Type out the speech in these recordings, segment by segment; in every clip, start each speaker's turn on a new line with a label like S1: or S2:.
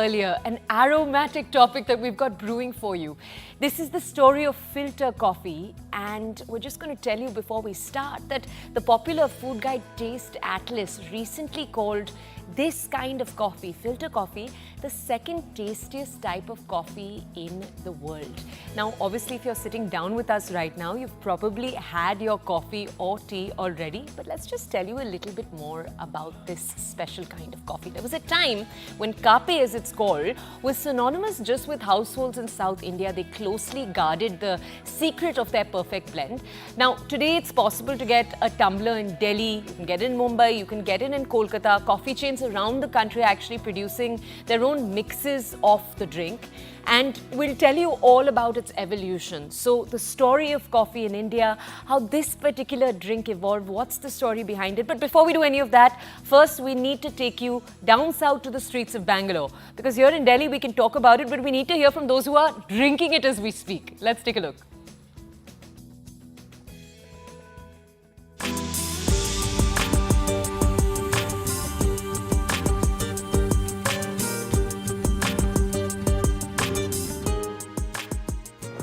S1: earlier, an aromatic topic that we've got brewing for you. This is the story of filter coffee, and we're just going to tell you before we start that the popular food guide Taste Atlas recently called this kind of coffee, filter coffee, the second tastiest type of coffee in the world. Now, obviously, if you're sitting down with us right now, you've probably had your coffee or tea already, but let's just tell you a little bit more about this special kind of coffee. There was a time when café, as it's called, was synonymous just with households in South India. They closely guarded the secret of their perfect blend. Now, today it's possible to get a tumbler in Delhi, you can get it in Mumbai, you can get it in Kolkata. Coffee chains around the country are actually producing their own mixes of the drink, and we'll tell you all about its evolution. So the story of coffee in India, how this particular drink evolved, what's the story behind it. But before we do any of that, first we need to take you down south to the streets of Bangalore, because here in Delhi we can talk about it, but we need to hear from those who are drinking it as we speak. Let's take a look.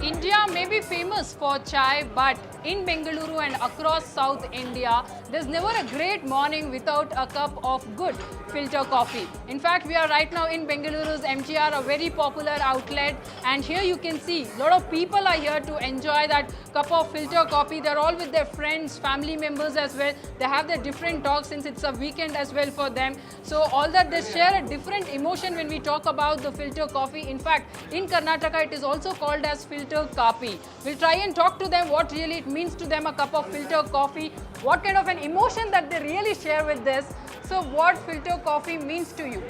S2: India may be famous for chai, but in Bengaluru and across South India, there's never a great morning without a cup of good filter coffee. In fact, we are right now in Bengaluru's MTR, a very popular outlet, and here you can see a lot of people are here to enjoy that cup of filter coffee. They're all with their friends, family members as well. They have their different talks since it's a weekend as well for them. So all that, they share a different emotion when we talk about the filter coffee. In fact, in Karnataka, it is also called as filter coffee. We'll try and talk to them what really it means to them, a cup of filter coffee, what kind of an emotion that they really share with this. So what filter coffee means to you?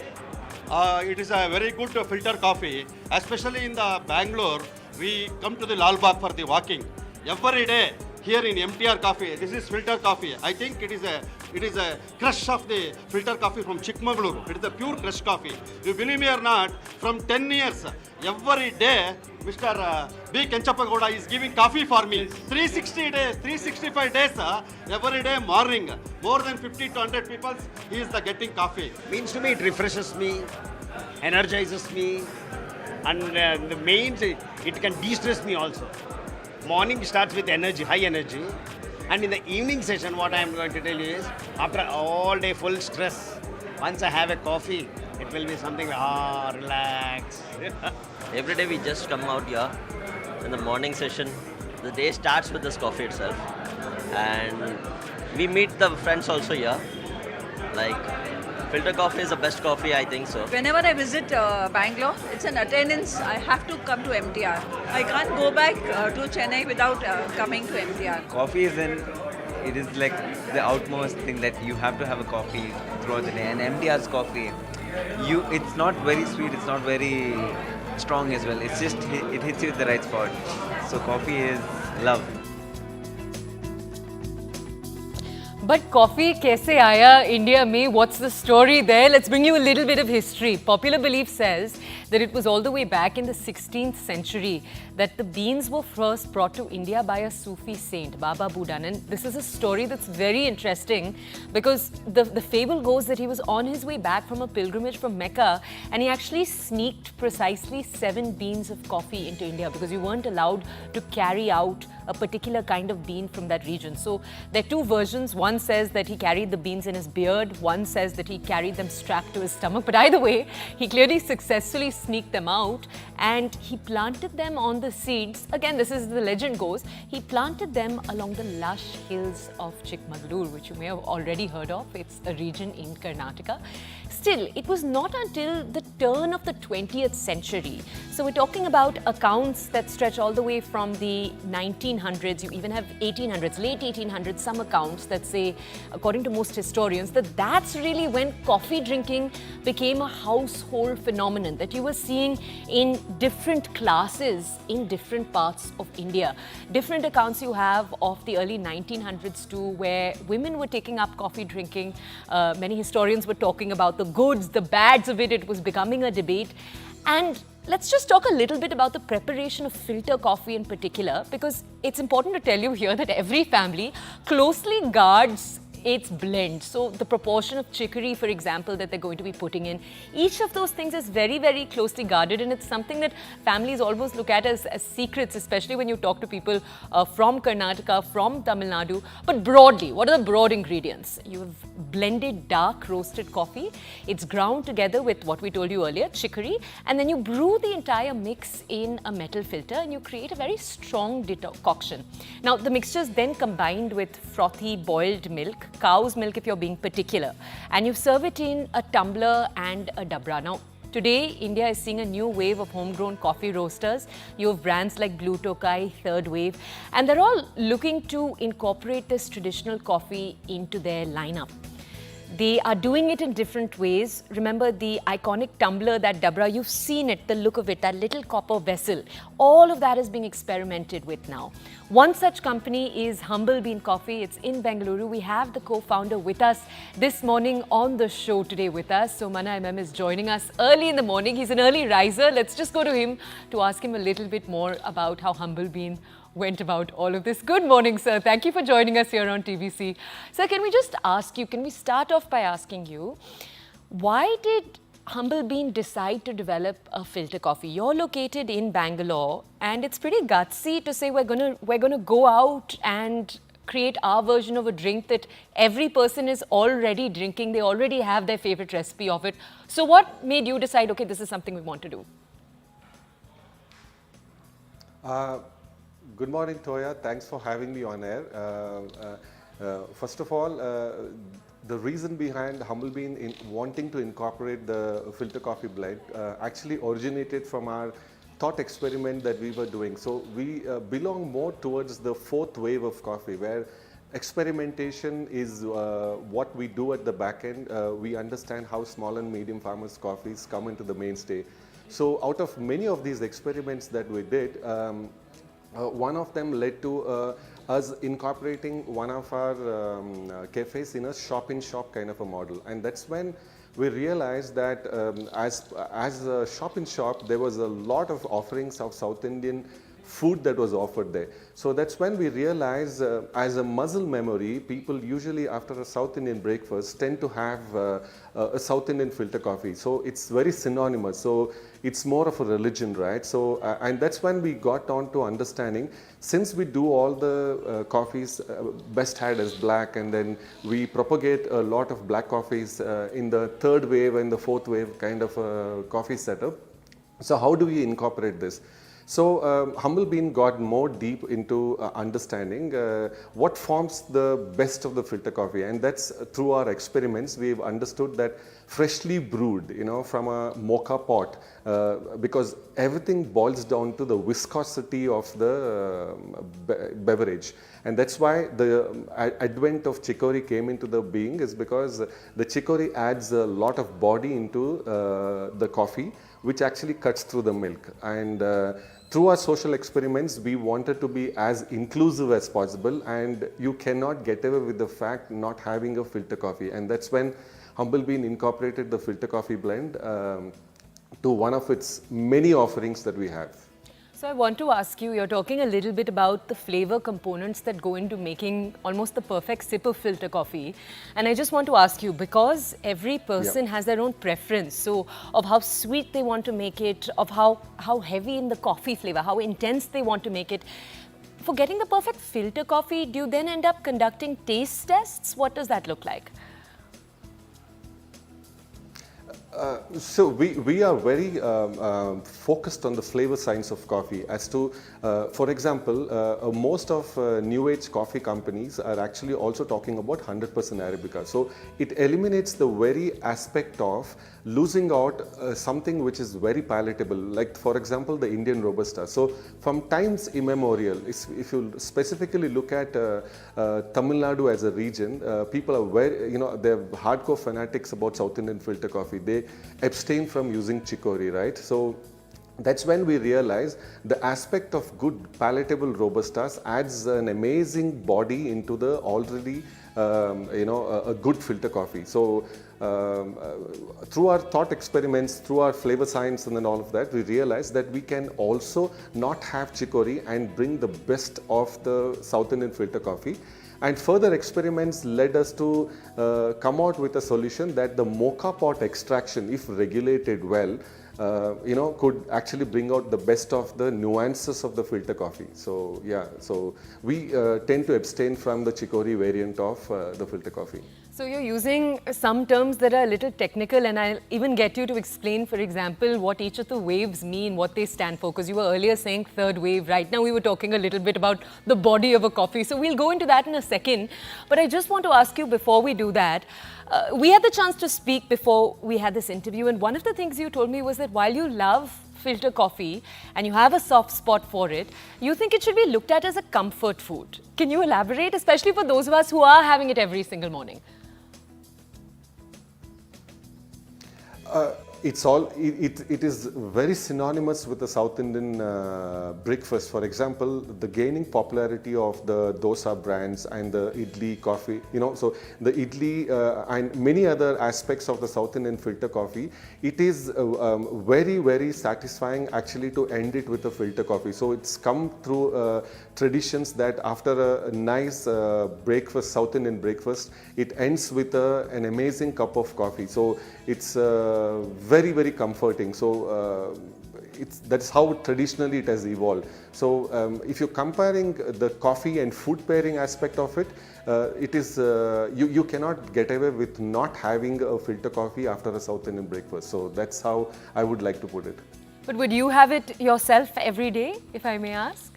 S3: It is a very good filter coffee, especially in the Bangalore. We come to the Lal Bagh for the walking every day. Here in MTR coffee, this is filter coffee. I think it is a crush of the filter coffee from Chikmagaluru. It is a pure crush coffee. You believe me or not, from 10 years, every day, Mr. B. Kenchappagoda is giving coffee for me. 360 days, 365 days, every day morning. More than 50 to 100 people, he is getting coffee.
S4: Means to me, it refreshes me, energizes me, and the main, it can de-stress me also. Morning starts with energy, high energy, and in the evening session, what I am going to tell you is, after all day full stress, once I have a coffee, it will be something, relax.
S5: Every day we just come out here in the morning session. The day starts with this coffee itself, and we meet the friends also here. Like, filter coffee is the best coffee, I think so.
S6: Whenever I visit Bangalore, it's an attendance. I have to come to MTR. I can't go back to Chennai without coming to MTR.
S7: Coffee it is like the outmost thing that you have to have a coffee throughout the day. And MTR's coffee, it's not very sweet, it's not very strong as well. It's just, it hits you at the right spot. So coffee is love.
S1: But coffee kaise aaya India mein? What's the story there? Let's bring you a little bit of history. Popular belief says that it was all the way back in the 16th century that the beans were first brought to India by a Sufi saint, Baba Budan. And this is a story that's very interesting because the fable goes that he was on his way back from a pilgrimage from Mecca, and he actually sneaked precisely 7 beans of coffee into India because you weren't allowed to carry out a particular kind of bean from that region. So there are 2 versions. One says that he carried the beans in his beard. One says that he carried them strapped to his stomach. But either way, he clearly successfully sneaked them out, and he planted them on the seeds. Again, this is the legend goes. He planted them along the lush hills of Chikmagaluru, which you may have already heard of. It's a region in Karnataka. Still, it was not until the turn of the 20th century. So we're talking about accounts that stretch all the way from the 1900s. You even have 1800s, late 1800s, some accounts that say, according to most historians, that that's really when coffee drinking became a household phenomenon that you were seeing in different classes in different parts of India. Different accounts you have of the early 1900s too, where women were taking up coffee drinking. Many historians were talking about the goods, the bads of it. It was becoming a debate. And let's just talk a little bit about the preparation of filter coffee in particular, because it's important to tell you here that every family closely guards its blend. So the proportion of chicory, for example, that they're going to be putting in, each of those things is very, very closely guarded, and it's something that families almost look at as secrets, especially when you talk to people from Karnataka, from Tamil Nadu. But broadly, what are the broad ingredients? You have blended dark roasted coffee. It's ground together with what we told you earlier, chicory, and then you brew the entire mix in a metal filter and you create a very strong decoction. Now, the mixture is then combined with frothy boiled milk, cow's milk if you're being particular, and you serve it in a tumbler and a dabra. Now, today, India is seeing a new wave of homegrown coffee roasters. You have brands like Blue Tokai, Third Wave, and they're all looking to incorporate this traditional coffee into their lineup. They are doing it in different ways. Remember the iconic tumbler, that dabra, you've seen it, the look of it, that little copper vessel. All of that is being experimented with now. One such company is Humble Bean Coffee. It's in Bengaluru. We have the co-founder with us this morning on the show today with us. So Mana MM is joining us early in the morning. He's an early riser. Let's just go to him to ask him a little bit more about how Humble Bean went about all of this. Good morning, sir. Thank you for joining us here on TVC. Sir, can we just ask you, can we start off by asking you, why did Humble Bean decide to develop a filter coffee? You're located in Bangalore, and it's pretty gutsy to say we're gonna go out and create our version of a drink that every person is already drinking. They already have their favorite recipe of it. So what made you decide, okay, this is something we want to do?
S8: Good morning, Toya. Thanks for having me on air. First of all, the reason behind Humble Bean in wanting to incorporate the filter coffee blend actually originated from our thought experiment that we were doing. So we belong more towards the fourth wave of coffee, where experimentation is what we do at the back end. We understand how small and medium farmers' coffees come into the mainstay. So out of many of these experiments that we did, one of them led to us incorporating one of our cafes in a shop-in-shop kind of a model, and that's when we realized that as a shop-in-shop, there was a lot of offerings of South Indian food that was offered there. So that's when we realized as a muscle memory, people usually after a South Indian breakfast tend to have a South Indian filter coffee. So it's very synonymous. So it's more of a religion, right? So and that's when we got on to understanding, since we do all the coffees best had as black, and then we propagate a lot of black coffees in the third wave and the fourth wave kind of coffee setup. So how do we incorporate this? So Humble Bean got more deep into understanding what forms the best of the filter coffee, and that's through our experiments we've understood that freshly brewed, from a mocha pot, because everything boils down to the viscosity of the beverage, and that's why the advent of chicory came into the being, is because the chicory adds a lot of body into the coffee, which actually cuts through the milk. And through our social experiments, we wanted to be as inclusive as possible, and you cannot get away with the fact not having a filter coffee. And that's when Humble Bean incorporated the filter coffee blend to one of its many offerings that we have.
S1: So I want to ask you, you're talking a little bit about the flavor components that go into making almost the perfect sip of filter coffee. And I just want to ask you, because every person has their own preference, so of how sweet they want to make it, of how heavy in the coffee flavor, how intense they want to make it. For getting the perfect filter coffee, do you then end up conducting taste tests? What does that look like?
S8: So we are very focused on the flavor science of coffee as to, for example, most of new age coffee companies are actually also talking about 100% Arabica. So it eliminates the very aspect of losing out something which is very palatable, like for example the Indian Robusta. So from times immemorial, if you specifically look at Tamil Nadu as a region, people are very, they're hardcore fanatics about South Indian filter coffee. They abstain from using chicory, right? So that's when we realize the aspect of good palatable Robustas adds an amazing body into the already a good filter coffee. So through our thought experiments, through our flavor science and then all of that, we realized that we can also not have chicory and bring the best of the South Indian filter coffee. And further experiments led us to come out with a solution that the mocha pot extraction, if regulated well, could actually bring out the best of the nuances of the filter coffee. So yeah, so we tend to abstain from the chicory variant of the filter coffee.
S1: So you're using some terms that are a little technical, and I'll even get you to explain, for example, what each of the waves mean, what they stand for, because you were earlier saying third wave. Right now we were talking a little bit about the body of a coffee. So we'll go into that in a second. But I just want to ask you before we do that, we had the chance to speak before we had this interview, and one of the things you told me was that while you love filter coffee and you have a soft spot for it, you think it should be looked at as a comfort food. Can you elaborate, especially for those of us who are having it every single morning?
S8: It is very synonymous with the South Indian breakfast. For example, the gaining popularity of the dosa brands and the idli coffee, so the idli and many other aspects of the South Indian filter coffee, it is very, very satisfying actually to end it with a filter coffee. So it's come through traditions that after a nice breakfast, South Indian breakfast, it ends with an amazing cup of coffee. So it's very, very comforting. So that's how traditionally it has evolved. So if you're comparing the coffee and food pairing aspect of it, it is you cannot get away with not having a filter coffee after a South Indian breakfast. So that's how I would like to put it.
S1: But would you have it yourself every day, if I may ask?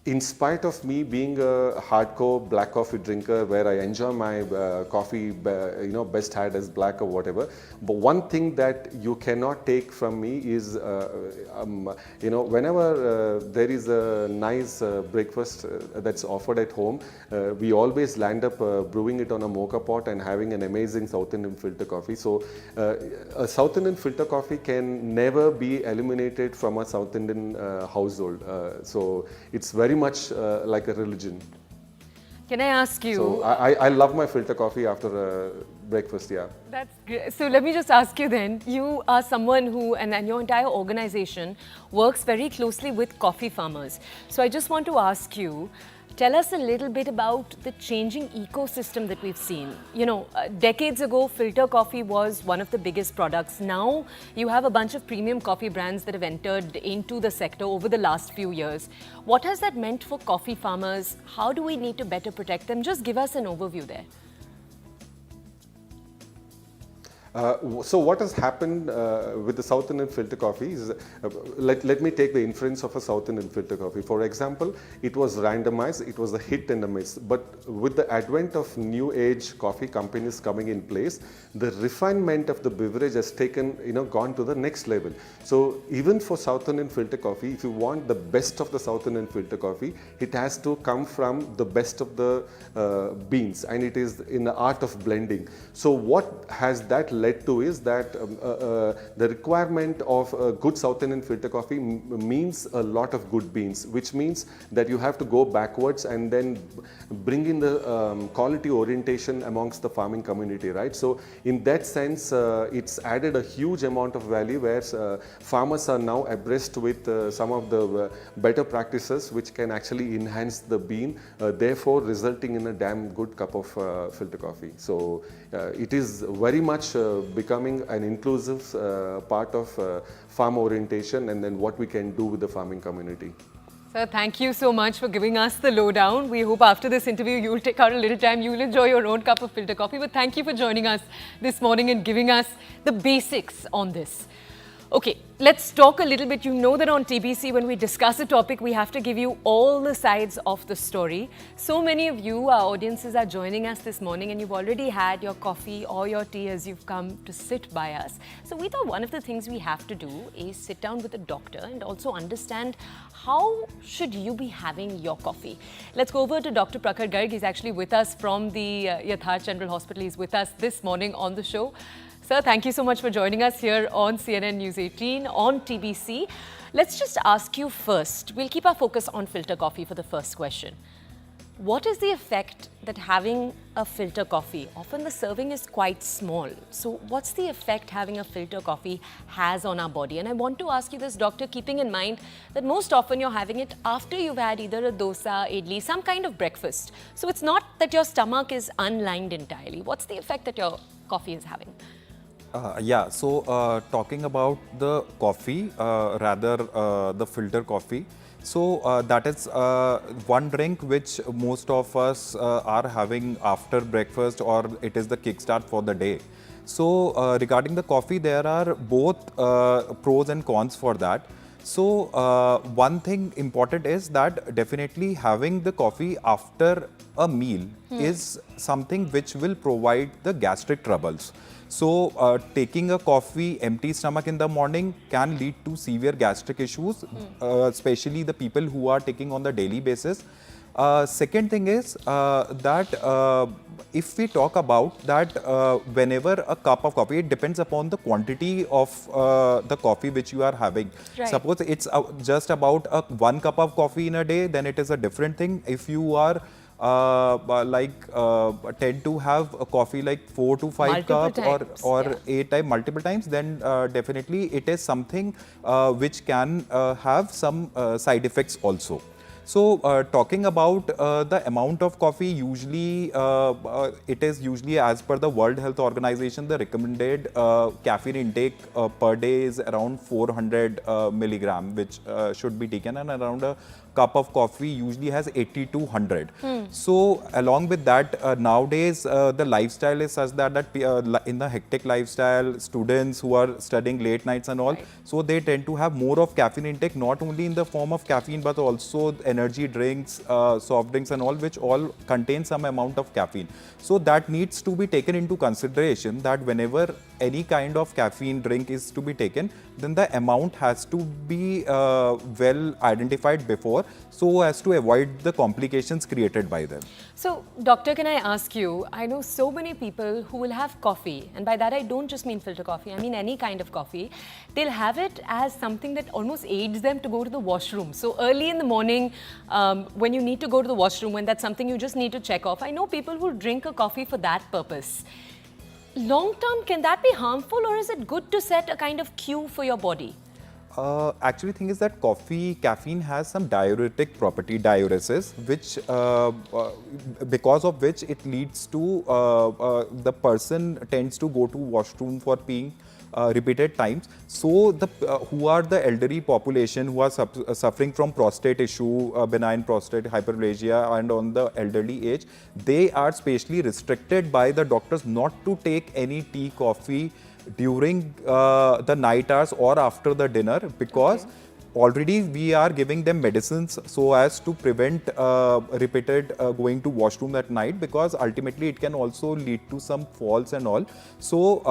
S8: In spite of me being a hardcore black coffee drinker where I enjoy my coffee, best had as black or whatever, but one thing that you cannot take from me is, whenever there is a nice breakfast that's offered at home, we always land up brewing it on a mocha pot and having an amazing South Indian filter coffee. So a South Indian filter coffee can never be eliminated from a South Indian household. So it's very much like a religion.
S1: Can I ask you?
S8: So I love my filter coffee after breakfast, yeah.
S1: That's great. So let me just ask you then, you are someone who, and your entire organization works very closely with coffee farmers. So I just want to ask you, tell us a little bit about the changing ecosystem that we've seen. Decades ago, filter coffee was one of the biggest products. Now, you have a bunch of premium coffee brands that have entered into the sector over the last few years. What has that meant for coffee farmers? How do we need to better protect them? Just give us an overview there.
S8: So what has happened with the South Indian filter coffee is, let me take the inference of a South Indian filter coffee. For example, it was randomized, it was a hit and a miss. But with the advent of new age coffee companies coming in place, the refinement of the beverage has gone to the next level. So even for South Indian filter coffee, if you want the best of the South Indian filter coffee, it has to come from the best of the beans, and it is in the art of blending. So what has that led to is that the requirement of a good South Indian filter coffee means a lot of good beans, which means that you have to go backwards and then bring in the quality orientation amongst the farming community, right? So in that sense, it's added a huge amount of value where farmers are now abreast with some of the better practices which can actually enhance the bean, therefore resulting in a damn good cup of filter coffee. So it is very much becoming an inclusive part of farm orientation and then what we can do with the farming community.
S1: Sir, thank you so much for giving us the lowdown. We hope after this interview you'll take out a little time, you'll enjoy your own cup of filter coffee. But thank you for joining us this morning and giving us the basics on this. Okay, let's talk a little bit. You know that on TBC, when we discuss a topic, we have to give you all the sides of the story. So many of you, our audiences, are joining us this morning and you've already had your coffee or your tea as you've come to sit by us. So we thought one of the things we have to do is sit down with a doctor and also understand how should you be having your coffee. Let's go over to Dr. Prakhar Garg. He's actually with us from the Yatharth General Hospital. He's with us this morning on the show. Sir, thank you so much for joining us here on CNN News 18 on TBC. Let's just ask you first, we'll keep our focus on filter coffee for the first question. What is the effect that having a filter coffee, often the serving is quite small, so what's the effect having a filter coffee has on our body? And I want to ask you this, doctor, keeping in mind that most often you're having it after you've had either a dosa, idli, some kind of breakfast. So it's not that your stomach is unlined entirely. What's the effect that your coffee is having?
S9: Talking about the coffee, rather the filter coffee. So that is one drink which most of us are having after breakfast, or it is the kickstart for the day. So regarding the coffee, there are both pros and cons for that. So one thing important is that definitely having the coffee after a meal is something which will provide the gastric troubles. So taking a coffee empty stomach in the morning can lead to severe gastric issues, especially the people who are taking on the daily basis. Second thing is that if we talk about that whenever a cup of coffee, it depends upon the quantity of the coffee which you are having.
S1: Right.
S9: Suppose it's just about 1 cup of coffee in a day, then it is a different thing. If you are tend to have a coffee like 4 to 5
S1: Multiple
S9: cups
S1: times,
S9: or
S1: yeah.
S9: 8 times, multiple times, then definitely it is something which can have some side effects also. So talking about the amount of coffee, usually it is usually as per the World Health Organization, the recommended caffeine intake per day is around 400 milligram, which should be taken, and around a cup of coffee usually has 80 to 100. So along with that, nowadays the lifestyle is such that in the hectic lifestyle, students who are studying late nights and all, so they tend to have more of caffeine intake, not only in the form of caffeine but also energy drinks, soft drinks and all, which all contain some amount of caffeine. So that needs to be taken into consideration, that whenever any kind of caffeine drink is to be taken, then the amount has to be well identified before, so as to avoid the complications created by them.
S1: So, doctor, can I ask you, I know so many people who will have coffee, and by that I don't just mean filter coffee, I mean any kind of coffee. They'll have it as something that almost aids them to go to the washroom. So early in the morning, when you need to go to the washroom, when that's something you just need to check off, I know people who drink a coffee for that purpose. Long term, can that be harmful, or is it good to set a kind of cue for your body?
S9: Actually, thing is that caffeine has some diuretic property, diuresis, which because of which it leads to the person tends to go to washroom for peeing repeated times. So the who are the elderly population who are suffering from prostate issue, benign prostate hyperplasia, and on the elderly age, they are specially restricted by the doctors not to take any tea, coffee during the night hours or after the dinner, because already we are giving them medicines so as to prevent repeated going to washroom at night, because ultimately it can also lead to some falls and all. So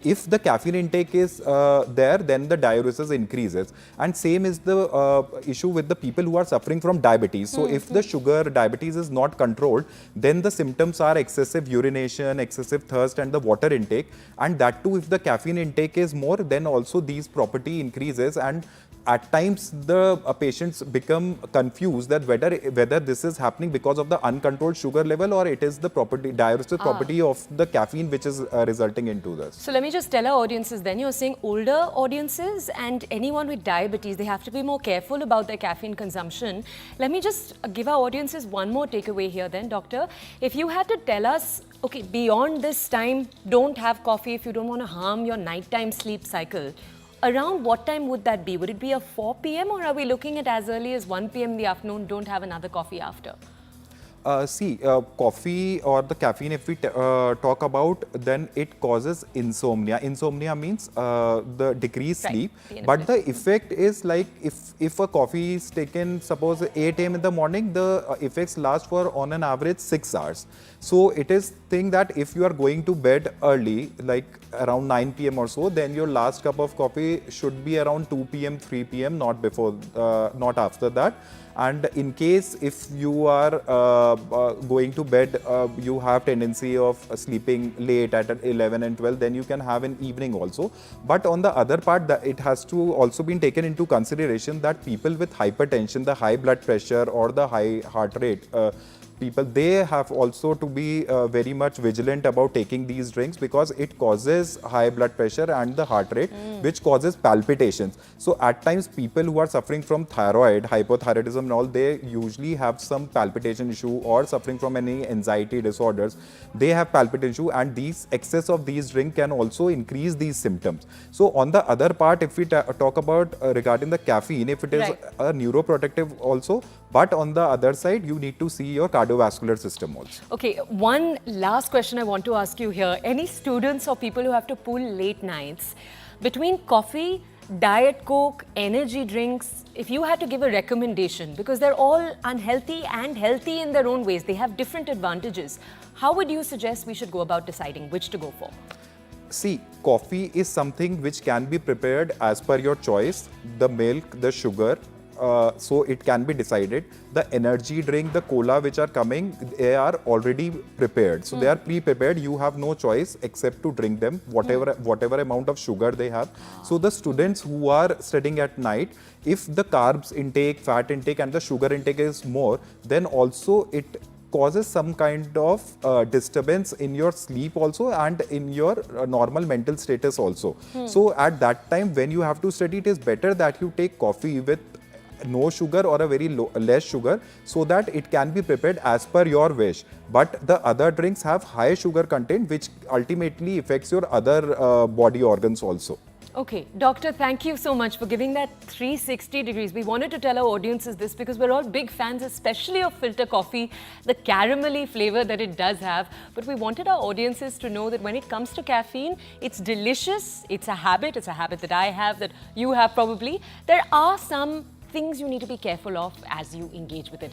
S9: if the caffeine intake is there, then the diuresis increases. And same is the issue with the people who are suffering from diabetes. So if the diabetes is not controlled, then the symptoms are excessive urination, excessive thirst, and the water intake. And that too, if the caffeine intake is more, then also these property increases. And at times the patients become confused that whether this is happening because of the uncontrolled sugar level, or it is the diuretic property of the caffeine which is resulting into this.
S1: So let me just tell our audiences then, you're saying older audiences and anyone with diabetes, they have to be more careful about their caffeine consumption. Let me just give our audiences one more takeaway here then, doctor. If you had to tell us, okay, beyond this time, don't have coffee if you don't want to harm your nighttime sleep cycle, around what time would that be? Would it be a 4 p.m. or are we looking at as early as 1 p.m. in the afternoon, don't have another coffee after?
S9: Coffee or the caffeine, if we talk about, then it causes insomnia. Insomnia means the decreased sleep. But the effect is like if a coffee is taken, suppose 8 a.m. in the morning, the effects last for on an average 6 hours. So it is thing that if you are going to bed early, like around 9 p.m. or so, then your last cup of coffee should be around 2 p.m., 3 p.m., not before, not after that. And in case if you are going to bed, you have tendency of sleeping late at 11 and 12, then you can have an evening also. But on the other part, that it has to also be taken into consideration that people with hypertension, the high blood pressure or the high heart rate, people, they have also to be very much vigilant about taking these drinks, because it causes high blood pressure and the heart rate, which causes palpitations. So at times people who are suffering from thyroid, hypothyroidism and all, they usually have some palpitation issue, or suffering from any anxiety disorders, they have palpitation issue, and these excess of these drink can also increase these symptoms. So on the other part, if we talk about regarding the caffeine, if it is
S1: Right.
S9: a neuroprotective also, but on the other side, you need to see your cardiovascular system also.
S1: Okay, one last question I want to ask you here. Any students or people who have to pull late nights, between coffee, Diet Coke, energy drinks, if you had to give a recommendation, because they're all unhealthy and healthy in their own ways, they have different advantages, how would you suggest we should go about deciding which to go for?
S9: See, coffee is something which can be prepared as per your choice, the milk, the sugar, so it can be decided. The energy drink, the cola which are coming, they are already prepared. So they are pre-prepared. You have no choice except to drink them, whatever amount of sugar they have. So the students who are studying at night, if the carbs intake, fat intake and the sugar intake is more, then also it causes some kind of disturbance in your sleep also, and in your normal mental status also. So at that time when you have to study, it is better that you take coffee with no sugar or a very less sugar, so that it can be prepared as per your wish. But the other drinks have high sugar content, which ultimately affects your other body organs also.
S1: Okay, Doctor, thank you so much for giving that 360 degrees. We wanted to tell our audiences this because we're all big fans, especially of filter coffee, the caramelly flavor that it does have. But we wanted our audiences to know that when it comes to caffeine, it's delicious, it's a habit that I have, that you have probably. There are some things you need to be careful of as you engage with it.